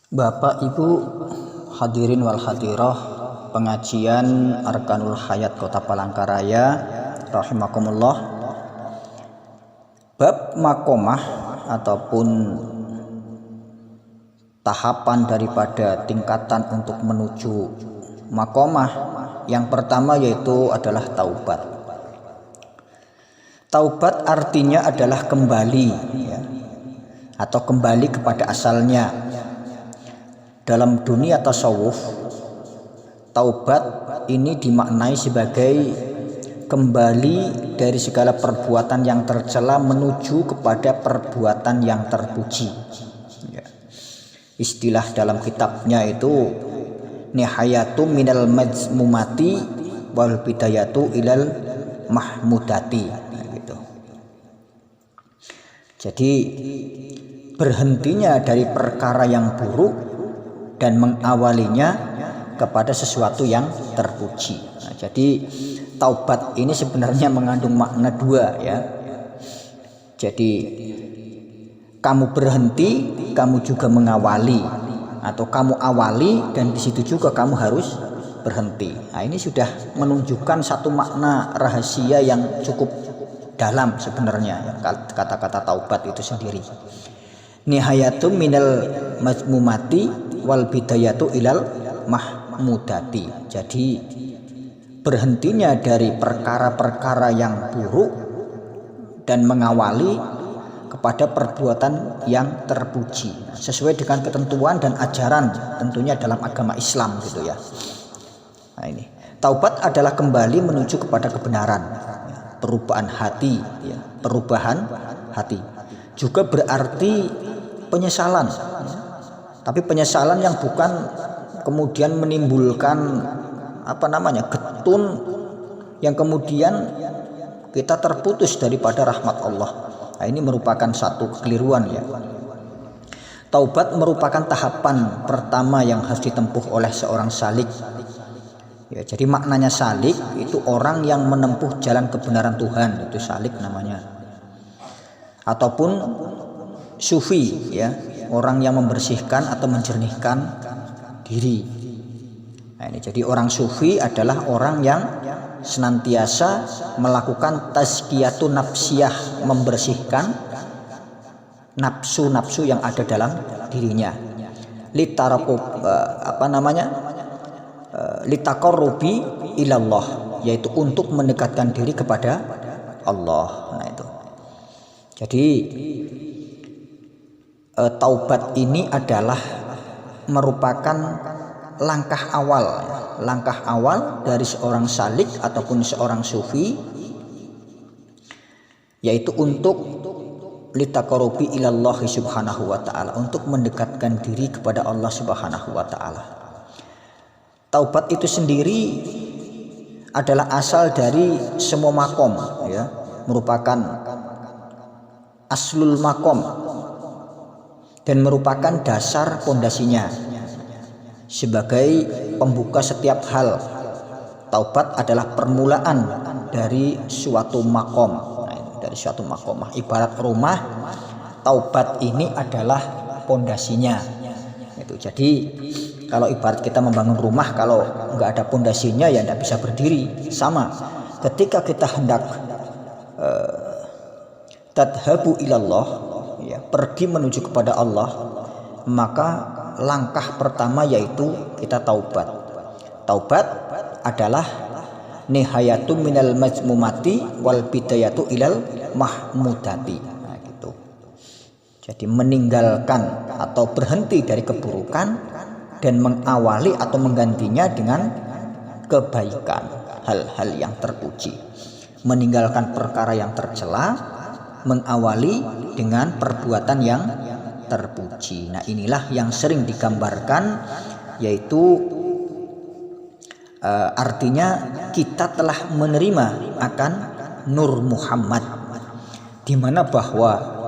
Bapak Ibu hadirin wal hadirah pengajian Arkanul Hayat Kota Palangkaraya rahimakumullah. Bab makomah ataupun tahapan daripada tingkatan untuk menuju makomah yang pertama yaitu adalah taubat. Taubat artinya adalah kembali ya, atau kembali kepada asalnya. Dalam dunia tasawuf, taubat ini dimaknai sebagai kembali dari segala perbuatan yang tercela menuju kepada perbuatan yang terpuji ya. Istilah dalam kitabnya itu nihayatu minal mazmumati wal bidayatu ilal mahmudati gitu. Jadi berhentinya dari perkara yang buruk dan mengawalinya kepada sesuatu yang terpuji. Nah, jadi taubat ini sebenarnya mengandung makna dua ya. Jadi kamu berhenti, kamu juga mengawali, atau kamu awali dan di situ juga kamu harus berhenti. Nah, ini sudah menunjukkan satu makna rahasia yang cukup dalam sebenarnya ya, kata-kata taubat itu sendiri. Nihayatu minal mazmumati wal bidayatu ilal mahmudati. Jadi berhentinya dari perkara-perkara yang buruk dan mengawali kepada perbuatan yang terpuji sesuai dengan ketentuan dan ajaran tentunya dalam agama Islam gitu ya. Nah, ini taubat adalah kembali menuju kepada kebenaran, perubahan hati ya, perubahan hati. Juga berarti penyesalan, tapi penyesalan yang bukan kemudian menimbulkan getun yang kemudian kita terputus daripada rahmat Allah. Nah, ini merupakan satu kekeliruan ya. Taubat merupakan tahapan pertama yang harus ditempuh oleh seorang salik ya. Jadi maknanya salik itu orang yang menempuh jalan kebenaran Tuhan, itu salik namanya. Ataupun sufi ya, orang yang membersihkan atau menjernihkan diri. Nah, ini jadi orang sufi adalah orang yang senantiasa melakukan tazkiyatun nafsiyah, membersihkan nafsu-nafsu yang ada dalam dirinya. Litaqarrubi ilallah, yaitu untuk mendekatkan diri kepada Allah. Nah, itu. Jadi taubat ini adalah merupakan langkah awal dari seorang salik ataupun seorang sufi, yaitu untuk litaqarrubi ilallahi subhanahu wa ta'ala, untuk mendekatkan diri kepada Allah subhanahu wa ta'ala. Taubat itu sendiri adalah asal dari semua makom ya, merupakan aslul makom dan merupakan dasar pondasinya sebagai pembuka setiap hal. Taubat adalah permulaan dari suatu makom. Nah, dari suatu makomah, ibarat rumah, taubat ini adalah pondasinya. Itu. Jadi kalau ibarat kita membangun rumah, kalau nggak ada pondasinya ya tidak bisa berdiri. Sama ketika kita hendak tadhabu ilallah ya, pergi menuju kepada Allah, maka langkah pertama yaitu kita taubat. Taubat adalah nihayatu minal mazmumati wal bidayatu ilal mahmudati. Nah, gitu. Jadi meninggalkan atau berhenti dari keburukan dan mengawali atau menggantinya dengan kebaikan, hal-hal yang terpuji. Meninggalkan perkara yang tercela, mengawali dengan perbuatan yang terpuji. Nah, inilah yang sering digambarkan, yaitu artinya kita telah menerima akan Nur Muhammad, di mana bahwa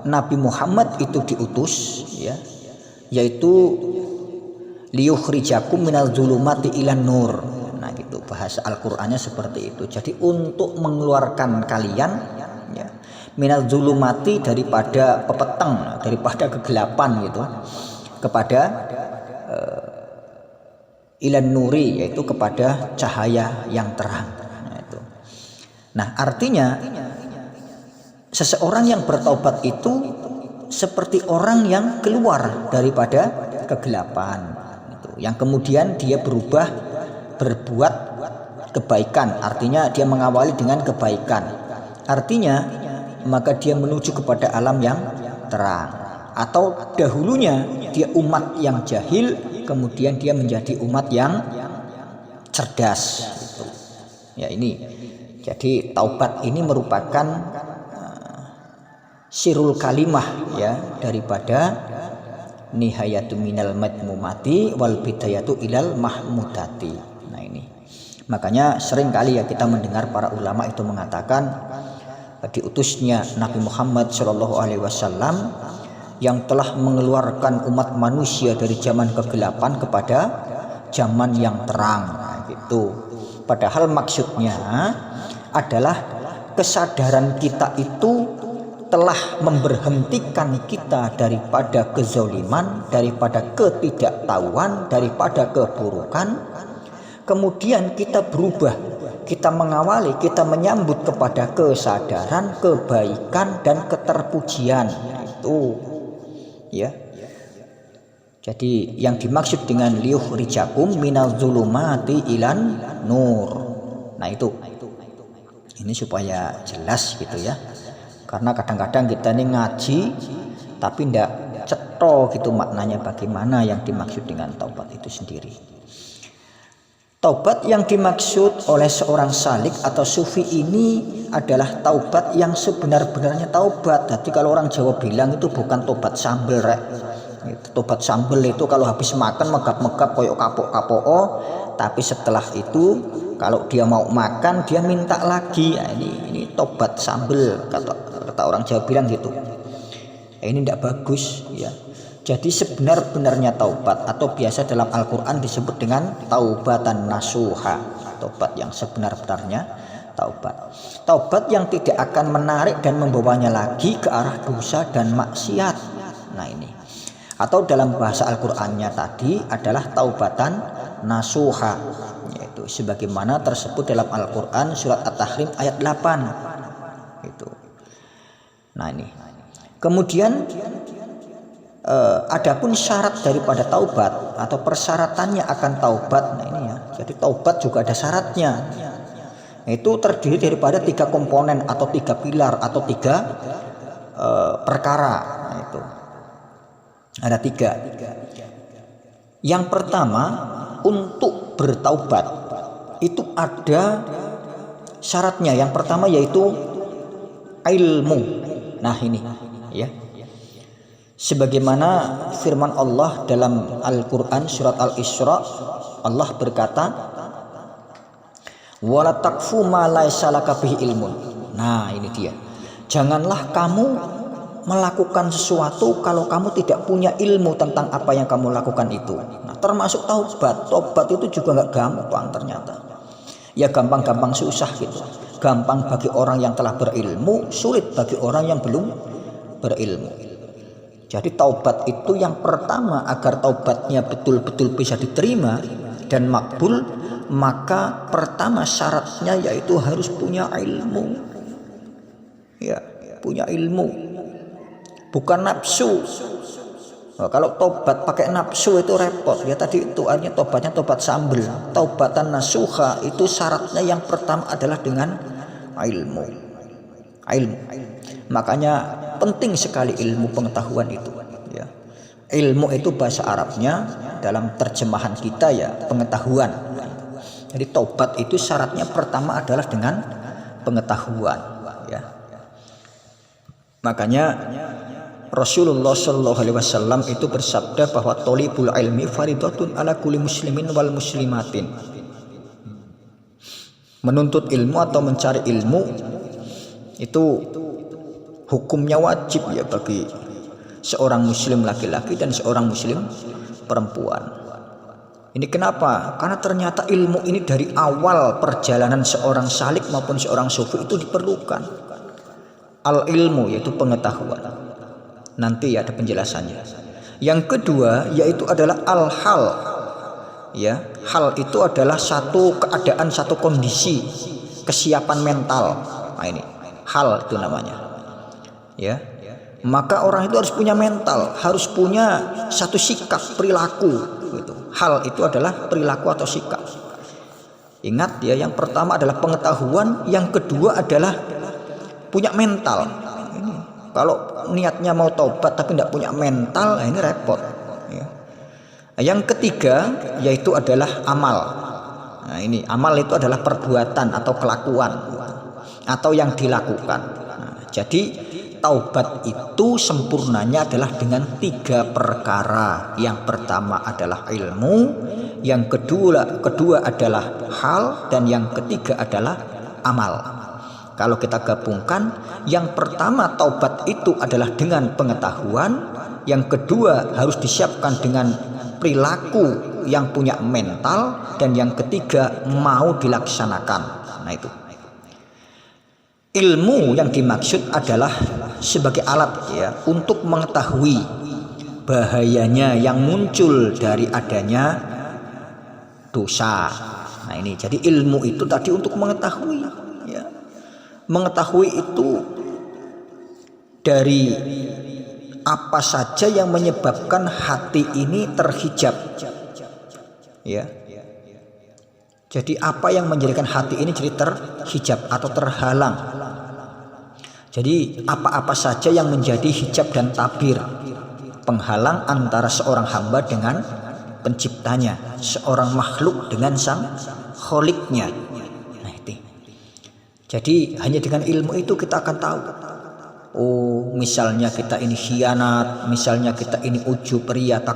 Nabi Muhammad itu diutus ya, yaitu liyukhrijakum minal zulumati ilan nur. Nah, gitu bahasa Al-Qur'annya seperti itu. Jadi untuk mengeluarkan kalian ya, minal zulumati, daripada pepeteng, daripada kegelapan gitu, kepada ilan nuri, yaitu kepada cahaya yang terang. Nah, artinya seseorang yang bertaubat itu seperti orang yang keluar daripada kegelapan, yang kemudian dia berubah berbuat kebaikan. Artinya dia mengawali dengan kebaikan. Artinya maka dia menuju kepada alam yang terang. Atau dahulunya dia umat yang jahil, kemudian dia menjadi umat yang cerdas. Ya, ini. Jadi taubat ini merupakan sirul kalimah ya daripada nihayatu minal madmumati wal bidayatu ilal mahmudati. Nah, ini. Makanya sering kali ya kita mendengar para ulama itu mengatakan diutusnya Nabi Muhammad SAW yang telah mengeluarkan umat manusia dari zaman kegelapan kepada zaman yang terang. Nah, gitu. Padahal maksudnya adalah kesadaran kita itu telah memberhentikan kita daripada kezaliman, daripada ketidaktahuan, daripada keburukan. Kemudian kita berubah, kita mengawali, kita menyambut kepada kesadaran, kebaikan dan keterpujian. Itu ya. Jadi yang dimaksud dengan liyukhrijakum minal zulumati ilan nur. Nah, itu. Ini supaya jelas gitu ya. Karena kadang-kadang kita ini ngaji tapi ndak cetho gitu maknanya bagaimana yang dimaksud dengan taubat itu sendiri. Taubat yang dimaksud oleh seorang salik atau sufi ini adalah taubat yang sebenar-benarnya taubat. Jadi kalau orang Jawa bilang itu bukan tobat sambel rek. Tobat sambel itu kalau habis makan megap-megap koyok kapok-kapok, tapi setelah itu kalau dia mau makan dia minta lagi. Nah, ini tobat sambel kata orang Jawa bilang gitu. Ini tidak bagus ya. Jadi sebenar-benarnya taubat atau biasa dalam Al-Quran disebut dengan taubatan nasuha, taubat yang sebenar-benarnya taubat. Taubat yang tidak akan menarik dan membawanya lagi ke arah dosa dan maksiat. Nah, ini. Atau dalam bahasa Al-Qur'annya tadi adalah taubatan nasuha, yaitu sebagaimana tersebut dalam Al-Qur'an surat At-Tahrim ayat 8. Itu. Nah, ini. Kemudian adapun syarat daripada taubat atau persyaratannya akan taubat. Nah, ini ya. Jadi taubat juga ada syaratnya. Itu terdiri daripada 3 komponen atau 3 pilar atau 3 perkara. Nah, itu. Ada 3. Yang pertama, untuk bertaubat itu ada syaratnya. Yang pertama yaitu ilmu. Nah, ini ya. Sebagaimana firman Allah dalam Al-Qur'an surat Al-Isra, Allah berkata, "Wala taqfu ma laisa laka bihi ilmun." Nah, ini dia. Janganlah kamu melakukan sesuatu kalau kamu tidak punya ilmu tentang apa yang kamu lakukan itu. Nah, termasuk taubat. Taubat itu juga nggak gampang ternyata. Ya gampang-gampang susah gitu. Gampang bagi orang yang telah berilmu, sulit bagi orang yang belum berilmu. Jadi taubat itu yang pertama, agar taubatnya betul-betul bisa diterima dan makbul, maka pertama syaratnya yaitu harus punya ilmu. Ya, punya ilmu. Bukan nafsu. Nah, kalau tobat pakai nafsu itu repot. Ya tadi itu artinya tobatnya tobat sambel. Taubatan nasuha itu syaratnya yang pertama adalah dengan ilmu. Ilmu. Makanya penting sekali ilmu pengetahuan itu. Ya. Ilmu itu bahasa Arabnya dalam terjemahan kita ya pengetahuan. Jadi tobat itu syaratnya pertama adalah dengan pengetahuan. Ya. Makanya Rasulullah Shallallahu Alaihi Wasallam itu bersabda bahwa tolibul ilmi faridatun ala kulli muslimin wal muslimatin. Menuntut ilmu atau mencari ilmu itu hukumnya wajib ya bagi seorang muslim laki-laki dan seorang muslim perempuan. Ini kenapa? Karena ternyata ilmu ini dari awal perjalanan seorang salik maupun seorang sufi itu diperlukan. Al ilmu yaitu pengetahuan. Nanti ada penjelasannya. Yang kedua yaitu adalah al-hal. Ya, hal itu adalah satu keadaan, satu kondisi, kesiapan mental. Nah, ini hal itu namanya. Ya. Maka orang itu harus punya mental, harus punya satu sikap, perilaku gitu. Hal itu adalah perilaku atau sikap. Ingat ya, yang pertama adalah pengetahuan, yang kedua adalah punya mental. Ini, kalau niatnya mau taubat tapi tidak punya mental, ini repot ya. Yang ketiga yaitu adalah amal. Nah, ini amal itu adalah perbuatan atau kelakuan atau yang dilakukan. Nah, jadi taubat itu sempurnanya adalah dengan 3 perkara. Yang pertama adalah ilmu, yang kedua adalah hal, dan yang ketiga adalah amal. Kalau kita gabungkan, yang pertama taubat itu adalah dengan pengetahuan, yang kedua harus disiapkan dengan perilaku yang punya mental, dan yang ketiga mau dilaksanakan. Nah, itu ilmu yang dimaksud adalah sebagai alat ya untuk mengetahui bahayanya yang muncul dari adanya dosa. Nah, ini jadi ilmu itu tadi untuk mengetahui ya. Mengetahui itu dari apa saja yang menyebabkan hati ini terhijab. Ya. Jadi apa yang menjadikan hati ini jadi terhijab atau terhalang. Jadi apa-apa saja yang menjadi hijab dan tabir, penghalang antara seorang hamba dengan penciptanya, seorang makhluk dengan sang kholiknya. Nah, itu. Jadi hanya dengan ilmu itu kita akan tahu. Oh, misalnya kita ini khianat, misalnya kita ini ujub, riya,